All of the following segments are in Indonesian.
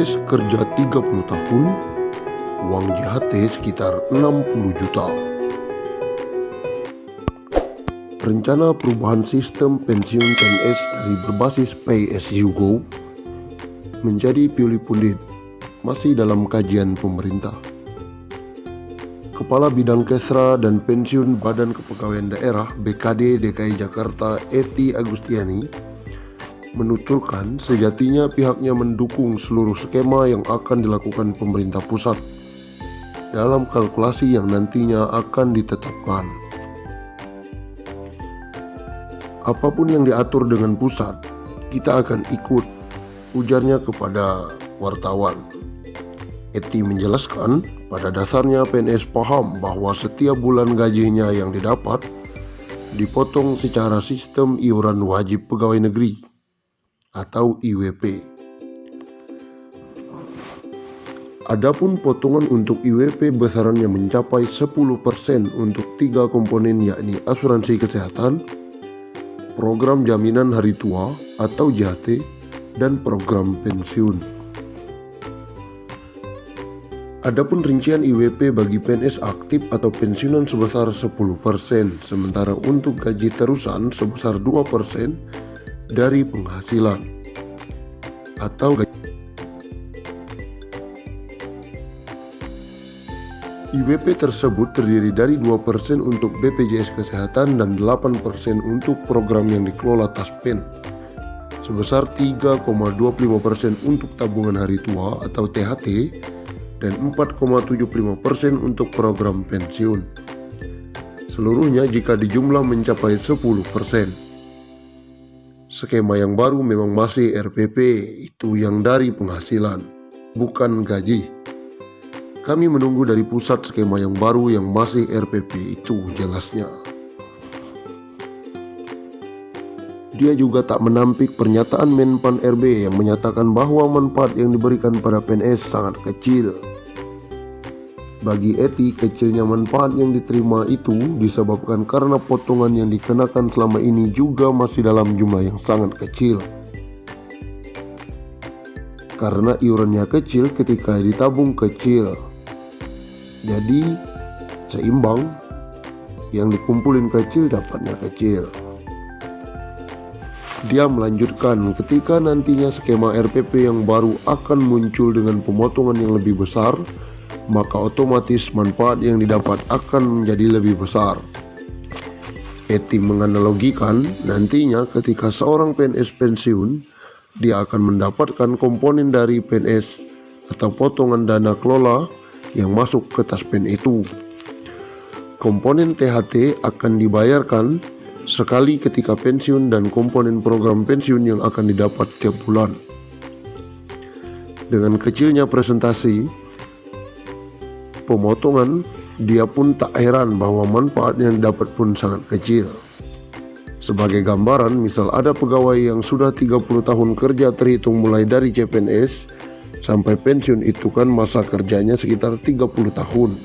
PNS kerja 30 tahun, uang JHT sekitar 60 juta. Rencana perubahan sistem pensiun PNS dari berbasis Pay as you go menjadi Piuli Pundit masih dalam kajian pemerintah. Kepala Bidang Kesra dan Pensiun Badan Kepegawaian Daerah BKD DKI Jakarta Eti Agustiani menuturkan sejatinya pihaknya mendukung seluruh skema yang akan dilakukan pemerintah pusat dalam kalkulasi yang nantinya akan ditetapkan. Apapun yang diatur dengan pusat, kita akan ikut, ujarnya kepada wartawan. Eti menjelaskan, pada dasarnya PNS paham bahwa setiap bulan gajinya yang didapat dipotong secara sistem iuran wajib pegawai negeri atau IWP. Adapun potongan untuk IWP besarannya mencapai 10% untuk 3 komponen, yakni asuransi kesehatan, program jaminan hari tua atau JHT, dan program pensiun. Adapun rincian IWP bagi PNS aktif atau pensiunan sebesar 10%, sementara untuk gaji terusan sebesar 2% dari penghasilan atau IWP tersebut terdiri dari 2% untuk BPJS Kesehatan dan 8% untuk program yang dikelola Taspen, sebesar 3,25% untuk tabungan hari tua atau THT, dan 4,75% untuk program pensiun. Seluruhnya jika dijumlah mencapai 10%. Skema yang baru memang masih RPP, itu yang dari penghasilan, bukan gaji. Kami menunggu dari pusat skema yang baru yang masih RPP, itu jelasnya. Dia juga tak menampik pernyataan Menpan RB yang menyatakan bahwa manfaat yang diberikan pada PNS sangat kecil. Bagi Eti, kecilnya manfaat yang diterima itu disebabkan karena potongan yang dikenakan selama ini juga masih dalam jumlah yang sangat kecil. Karena iurannya kecil ketika ditabung kecil, jadi seimbang, yang dikumpulin kecil dapatnya kecil. Dia melanjutkan, ketika nantinya skema RPP yang baru akan muncul dengan pemotongan yang lebih besar, maka otomatis manfaat yang didapat akan menjadi lebih besar. Eti menganalogikan, nantinya ketika seorang PNS pensiun, dia akan mendapatkan komponen dari PNS atau potongan dana kelola yang masuk ke Taspen itu. Komponen THT akan dibayarkan sekali ketika pensiun dan komponen program pensiun yang akan didapat tiap bulan. Dengan kecilnya presentasi pemotongan, dia pun tak heran bahwa manfaat yang didapat pun sangat kecil. Sebagai gambaran, misal ada pegawai yang sudah 30 tahun kerja terhitung mulai dari CPNS sampai pensiun, itu kan masa kerjanya sekitar 30 tahun.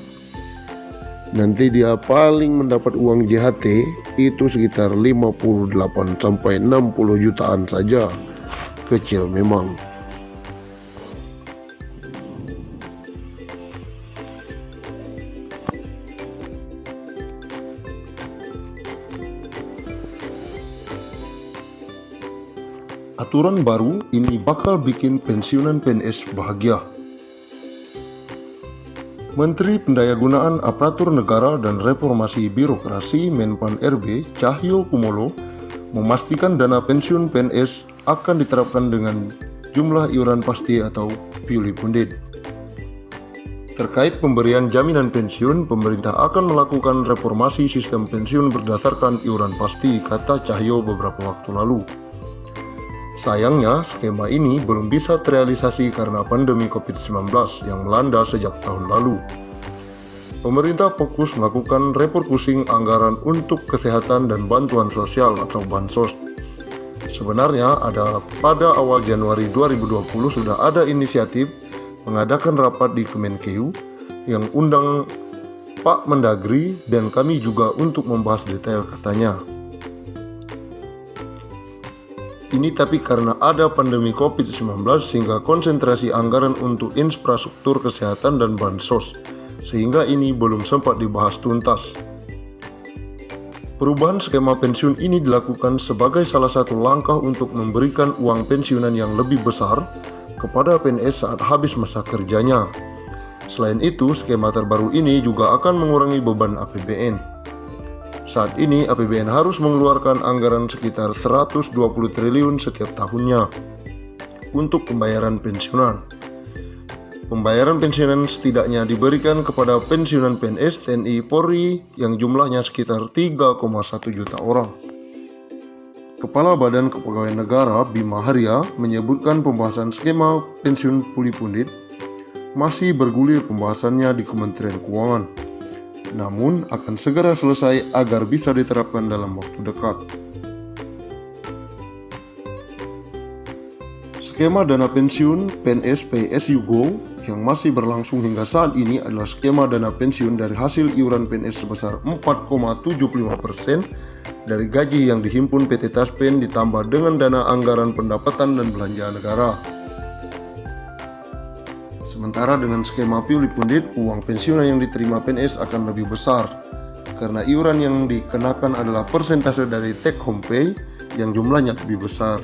Nanti dia paling mendapat uang JHT itu sekitar 58 sampai 60 jutaan saja. Kecil memang. Aturan baru ini bakal bikin pensiunan PNS bahagia. Menteri Pendayagunaan Aparatur Negara dan Reformasi Birokrasi Menpan RB Cahyo Kumolo memastikan dana pensiun PNS akan diterapkan dengan jumlah iuran pasti atau Piuli Pundit. Terkait pemberian jaminan pensiun, pemerintah akan melakukan reformasi sistem pensiun berdasarkan iuran pasti, kata Cahyo beberapa waktu lalu. Sayangnya, skema ini belum bisa terrealisasi karena pandemi COVID-19 yang melanda sejak tahun lalu. Pemerintah fokus melakukan refocusing anggaran untuk kesehatan dan bantuan sosial atau Bansos. Sebenarnya pada awal Januari 2020 sudah ada inisiatif mengadakan rapat di Kemenkeu yang undang Pak Mendagri dan kami juga untuk membahas detail, katanya. Ini tapi karena ada pandemi COVID-19 sehingga konsentrasi anggaran untuk infrastruktur kesehatan dan bansos, sehingga ini belum sempat dibahas tuntas. Perubahan skema pensiun ini dilakukan sebagai salah satu langkah untuk memberikan uang pensiunan yang lebih besar kepada PNS saat habis masa kerjanya. Selain itu, skema terbaru ini juga akan mengurangi beban APBN. Saat ini APBN harus mengeluarkan anggaran sekitar 120 triliun setiap tahunnya untuk pembayaran pensiunan. Pembayaran pensiunan setidaknya diberikan kepada pensiunan PNS, TNI, Polri yang jumlahnya sekitar 3,1 juta orang. Kepala Badan Kepegawaian Negara Bima Arya menyebutkan pembahasan skema pensiun puli pundit masih bergulir pembahasannya di Kementerian Keuangan, namun akan segera selesai agar bisa diterapkan dalam waktu dekat. Skema dana pensiun PNS PSU Go yang masih berlangsung hingga saat ini adalah skema dana pensiun dari hasil iuran PNS sebesar 4,75% dari gaji yang dihimpun PT Taspen ditambah dengan dana anggaran pendapatan dan belanja negara. Sementara dengan skema puli pundit, uang pensiunan yang diterima PNS akan lebih besar karena iuran yang dikenakan adalah persentase dari take home pay yang jumlahnya lebih besar.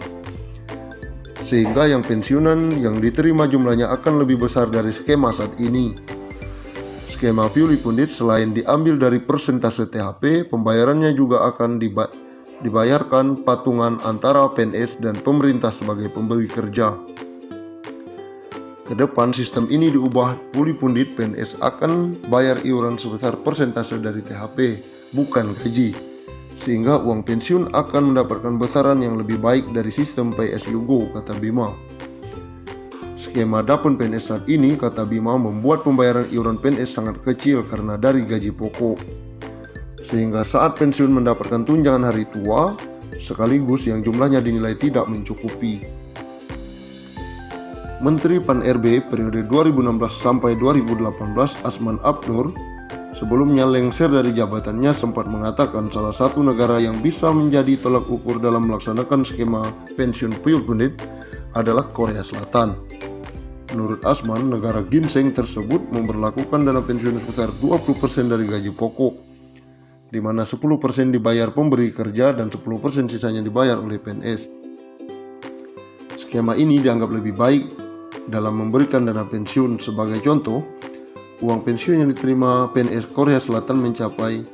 Sehingga yang pensiunan yang diterima jumlahnya akan lebih besar dari skema saat ini. Skema puli pundit selain diambil dari persentase THP, pembayarannya juga akan dibayarkan patungan antara PNS dan pemerintah sebagai pemberi kerja. Kedepan sistem ini diubah, puli pundit PNS akan bayar iuran sebesar persentase dari THP, bukan gaji, sehingga uang pensiun akan mendapatkan besaran yang lebih baik dari sistem PSU Go, kata Bima. Skema dapun PNS saat ini, kata Bima, membuat pembayaran iuran PNS sangat kecil karena dari gaji pokok, sehingga saat pensiun mendapatkan tunjangan hari tua sekaligus yang jumlahnya dinilai tidak mencukupi. Menteri Pan-RB periode 2016 sampai 2018 Asman Abnur sebelumnya lengser dari jabatannya sempat mengatakan salah satu negara yang bisa menjadi tolak ukur dalam melaksanakan skema pensiun puli pundit adalah Korea Selatan. Menurut Asman, negara ginseng tersebut memberlakukan dana pensiun sebesar 20% dari gaji pokok, di mana 10% dibayar pemberi kerja dan 10% sisanya dibayar oleh PNS. Skema ini dianggap lebih baik dalam memberikan dana pensiun. Sebagai contoh, uang pensiun yang diterima PNS Korea Selatan mencapai